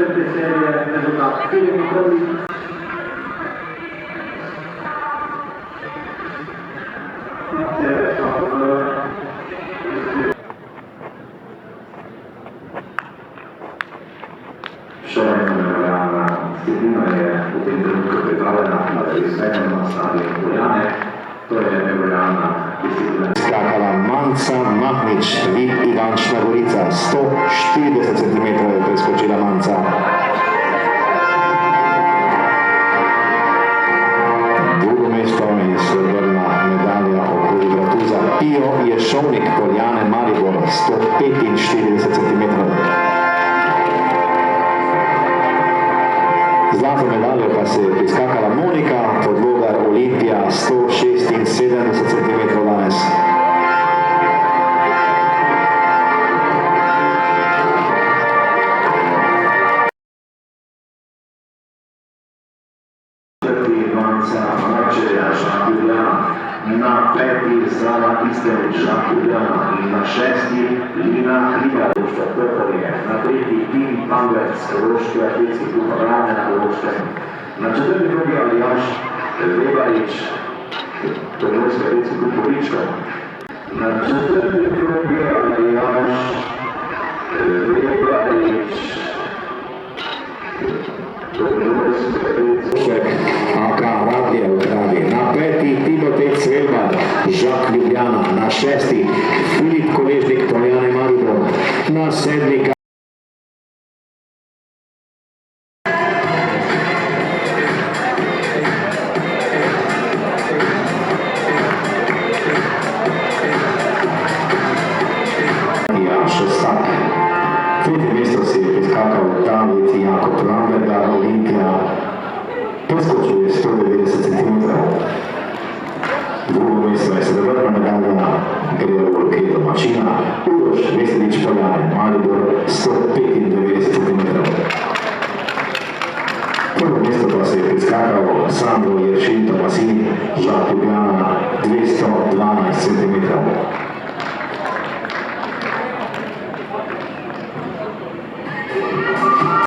četrte serije rezultat Filip Mikrović. Še ena neveljavna skupina je v tem trenutku pripravljena na izvedeno na stadionu Poljane. To je neveljavna disciplina. Skakala Manca Mahnič, Vip Ivančna Gorica, 140 cm je preskočila Manca. Drugo mesto in srebrna medalja okoli vratu za Pio Ješovnik, Poljane Maribor, 145 cm. Zlato medaljo pa se je priskakala Monika Podlogar Olimpija, 176 cm danes. Ivanca Močerja, Žakljana, na peti Zala Istenič, Žakljana in na šesti Lina Hribar, Popoje, na tretji Tim Pangec, Koroški atletski klub Ravne na Koroškem, na četrti progi Aljaš Vebarič, Koroški atletski klub Poličko, na četrti progi Aljaš Vebarič, AK Radlje v Kravi, na peti Timotej Cvelbar, Žak Ljubljana, na šesti Filip Koležnik, Poljane Maribor, na sedmi Šestak. Tretje mesto si je priskakal David Jakob Lambergar, Olimpija, preskočil je 190 cm. Drugo mesto je srebrna medalja, gre v roke domačina, Uroš Veselič Poljane, Maribor, 195 cm. Prvo mesto pa se je priskakal Sandro Jeršin Tomasini, Žak Ljubljana.